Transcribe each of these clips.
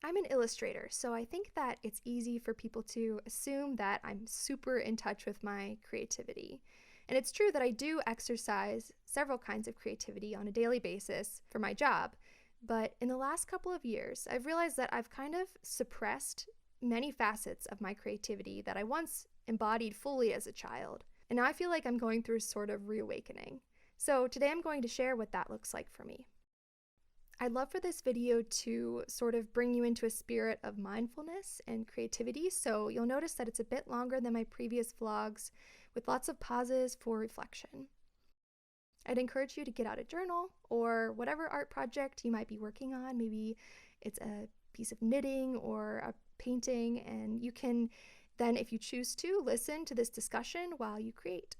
I'm an illustrator, so I think that it's easy for people to assume that I'm super in touch with my creativity. And it's true that I do exercise several kinds of creativity on a daily basis for my job. But in the last couple of years, I've realized that I've kind of suppressed many facets of my creativity that I once embodied fully as a child. And now I feel like I'm going through a sort of reawakening. So today I'm going to share what that looks like for me. I'd love for this video to sort of bring you into a spirit of mindfulness and creativity, so you'll notice that it's a bit longer than my previous vlogs, with lots of pauses for reflection. I'd encourage you to get out a journal or whatever art project you might be working on. Maybe it's a piece of knitting or a painting, and you can then, if you choose to, listen to this discussion while you create.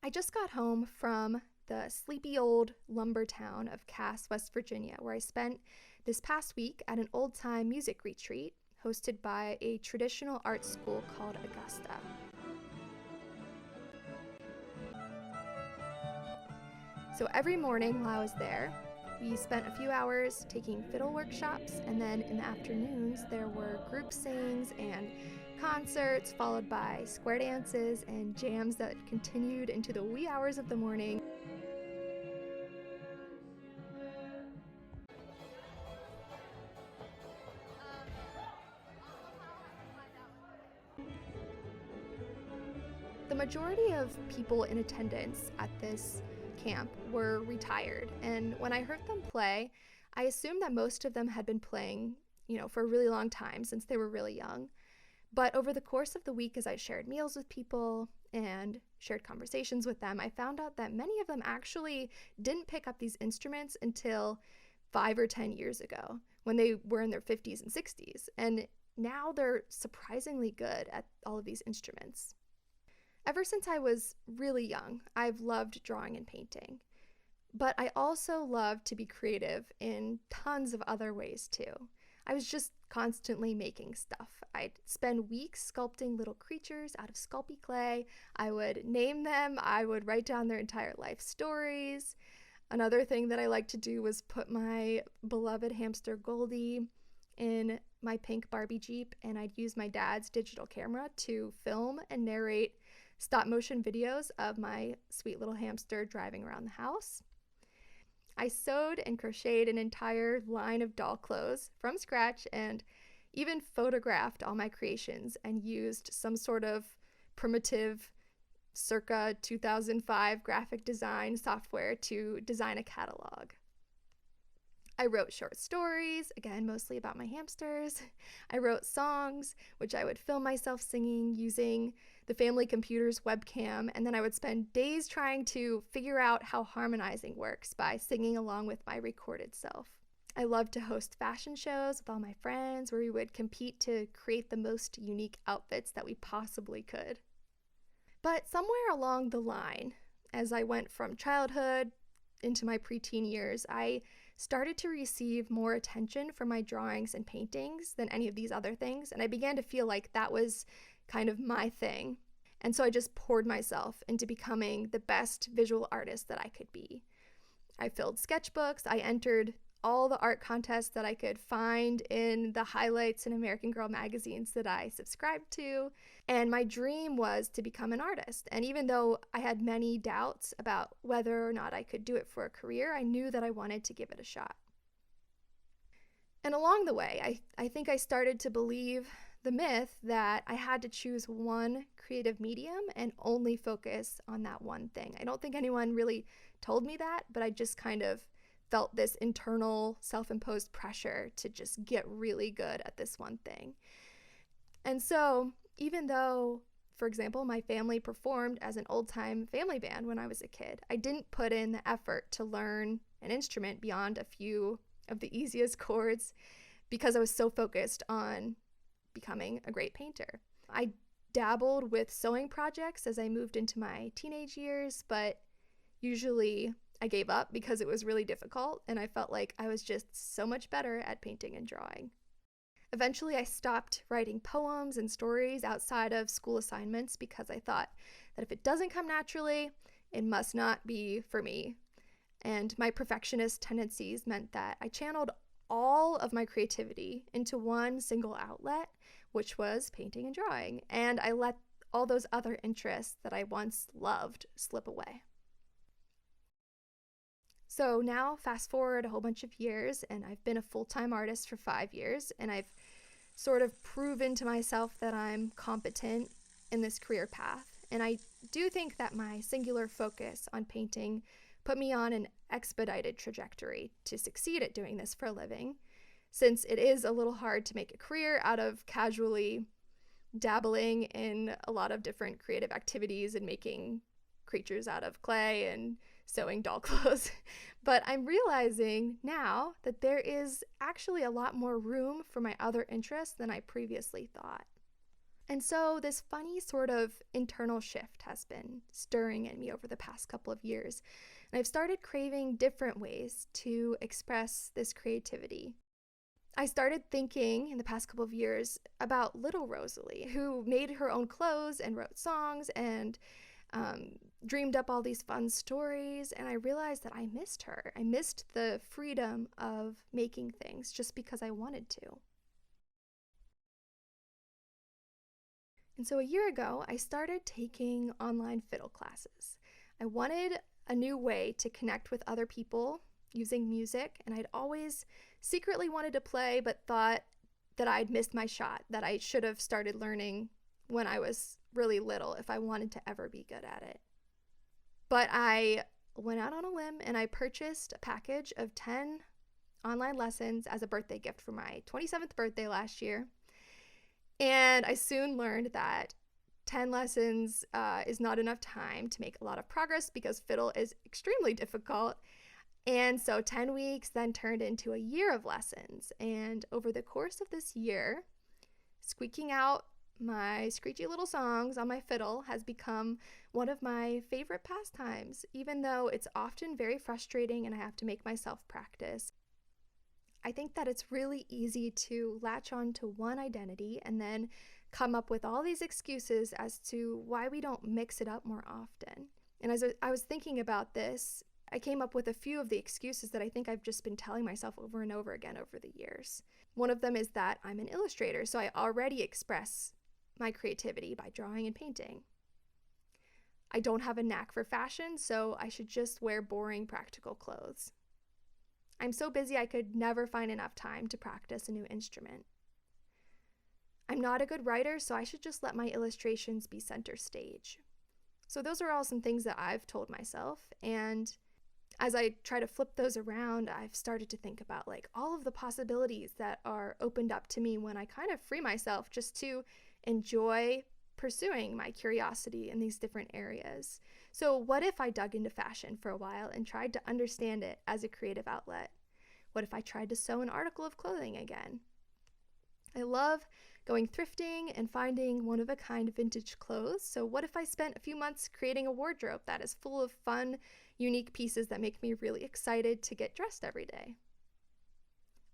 I just got home from the sleepy old lumber town of Cass, West Virginia, where I spent this past week at an old-time music retreat hosted by a traditional art school called Augusta. So every morning while I was there, we spent a few hours taking fiddle workshops, and then in the afternoons there were group sings and concerts, followed by square dances and jams that continued into the wee hours of the morning. The majority of people in attendance at this camp were retired, and when I heard them play, I assumed that most of them had been playing, for a really long time since they were really young. But over the course of the week, as I shared meals with people and shared conversations with them, I found out that many of them actually didn't pick up these instruments until 5 or 10 years ago, when they were in their 50s and 60s, and now they're surprisingly good at all of these instruments. Ever since I was really young, I've loved drawing and painting, but I also love to be creative in tons of other ways too. I was just constantly making stuff. I'd spend weeks sculpting little creatures out of Sculpey clay. I would name them. I would write down their entire life stories. Another thing that I liked to do was put my beloved hamster Goldie in my pink Barbie Jeep, and I'd use my dad's digital camera to film and narrate stop motion videos of my sweet little hamster driving around the house. I sewed and crocheted an entire line of doll clothes from scratch and even photographed all my creations and used some sort of primitive circa 2005 graphic design software to design a catalog. I wrote short stories, again, mostly about my hamsters. I wrote songs, which I would film myself singing using the family computer's webcam, and then I would spend days trying to figure out how harmonizing works by singing along with my recorded self. I loved to host fashion shows with all my friends where we would compete to create the most unique outfits that we possibly could. But somewhere along the line, as I went from childhood into my preteen years, I started to receive more attention from my drawings and paintings than any of these other things, and I began to feel like that was kind of my thing. And so I just poured myself into becoming the best visual artist that I could be. I filled sketchbooks, I entered all the art contests that I could find in the highlights in American Girl magazines that I subscribed to, and my dream was to become an artist. And even though I had many doubts about whether or not I could do it for a career, I knew that I wanted to give it a shot. And along the way, I think I started to believe the myth that I had to choose one creative medium and only focus on that one thing. I don't think anyone really told me that, but I just kind of felt this internal self-imposed pressure to just get really good at this one thing. And so even though, for example, my family performed as an old-time family band when I was a kid, I didn't put in the effort to learn an instrument beyond a few of the easiest chords because I was so focused on becoming a great painter. I dabbled with sewing projects as I moved into my teenage years, but usually I gave up because it was really difficult and I felt like I was just so much better at painting and drawing. Eventually, I stopped writing poems and stories outside of school assignments because I thought that if it doesn't come naturally, it must not be for me. And my perfectionist tendencies meant that I channeled all of my creativity into one single outlet, which was painting and drawing, and I let all those other interests that I once loved slip away. So now, fast forward a whole bunch of years, and I've been a full-time artist for 5 years, and I've sort of proven to myself that I'm competent in this career path. And I do think that my singular focus on painting put me on an expedited trajectory to succeed at doing this for a living, since it is a little hard to make a career out of casually dabbling in a lot of different creative activities and making creatures out of clay and sewing doll clothes. But I'm realizing now that there is actually a lot more room for my other interests than I previously thought. And so this funny sort of internal shift has been stirring in me over the past couple of years. And I've started craving different ways to express this creativity. I started thinking in the past couple of years about little Rosalie, who made her own clothes and wrote songs and dreamed up all these fun stories, and I realized that I missed her. I missed the freedom of making things just because I wanted to. And so a year ago, I started taking online fiddle classes. I wanted a new way to connect with other people using music, and I'd always secretly wanted to play, but thought that I'd missed my shot, that I should have started learning when I was really little if I wanted to ever be good at it. But I went out on a limb and I purchased a package of 10 online lessons as a birthday gift for my 27th birthday last year. And I soon learned that 10 lessons is not enough time to make a lot of progress because fiddle is extremely difficult. And so 10 weeks then turned into a year of lessons. And over the course of this year, squeaking out my screechy little songs on my fiddle has become one of my favorite pastimes, even though it's often very frustrating and I have to make myself practice. I think that it's really easy to latch on to one identity and then come up with all these excuses as to why we don't mix it up more often. And as I was thinking about this, I came up with a few of the excuses that I think I've just been telling myself over and over again over the years. One of them is that I'm an illustrator, so I already express my creativity by drawing and painting. I don't have a knack for fashion, so I should just wear boring practical clothes. I'm so busy I could never find enough time to practice a new instrument. I'm not a good writer, so I should just let my illustrations be center stage. So those are all some things that I've told myself, and as I try to flip those around, I've started to think about all of the possibilities that are opened up to me when I kind of free myself just to enjoy pursuing my curiosity in these different areas. So what if I dug into fashion for a while and tried to understand it as a creative outlet? What if I tried to sew an article of clothing again? I love going thrifting and finding one-of-a-kind vintage clothes. So what if I spent a few months creating a wardrobe that is full of fun, unique pieces that make me really excited to get dressed every day?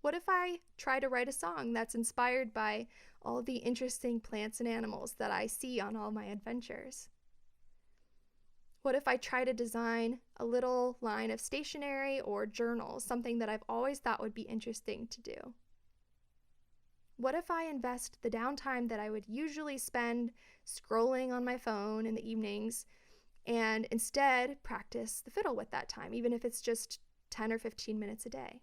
What if I try to write a song that's inspired by all the interesting plants and animals that I see on all my adventures? What if I try to design a little line of stationery or journals, something that I've always thought would be interesting to do? What if I invest the downtime that I would usually spend scrolling on my phone in the evenings and instead practice the fiddle with that time, even if it's just 10 or 15 minutes a day?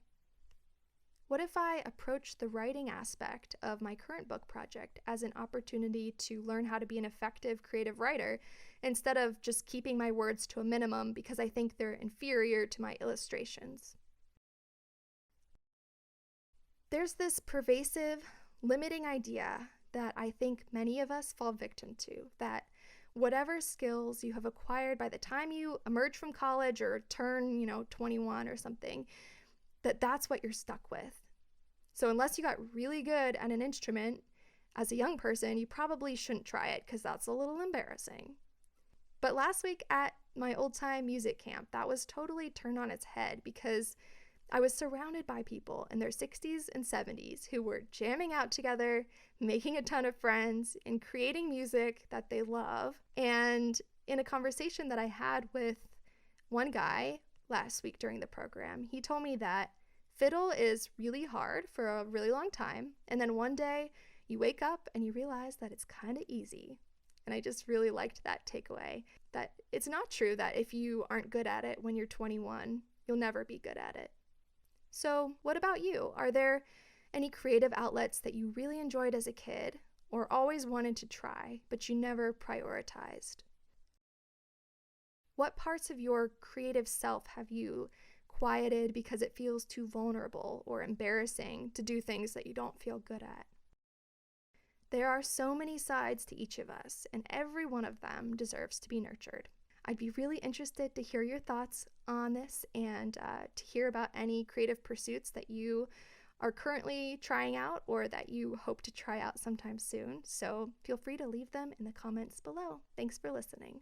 What if I approach the writing aspect of my current book project as an opportunity to learn how to be an effective creative writer instead of just keeping my words to a minimum because I think they're inferior to my illustrations? There's this pervasive, limiting idea that I think many of us fall victim to, that whatever skills you have acquired by the time you emerge from college or turn, 21 or something, that's what you're stuck with. So unless you got really good at an instrument as a young person, you probably shouldn't try it because that's a little embarrassing. But last week at my old-time music camp, that was totally turned on its head because I was surrounded by people in their 60s and 70s who were jamming out together, making a ton of friends, and creating music that they love. And in a conversation that I had with one guy last week during the program, he told me that Fiddle is really hard for a really long time, and then one day you wake up and you realize that it's kind of easy. And I just really liked that takeaway, that it's not true that if you aren't good at it when you're 21, you'll never be good at it. So, what about you? Are there any creative outlets that you really enjoyed as a kid or always wanted to try, but you never prioritized? What parts of your creative self have you quieted because it feels too vulnerable or embarrassing to do things that you don't feel good at? There are so many sides to each of us, and every one of them deserves to be nurtured. I'd be really interested to hear your thoughts on this and to hear about any creative pursuits that you are currently trying out or that you hope to try out sometime soon. So feel free to leave them in the comments below. Thanks for listening.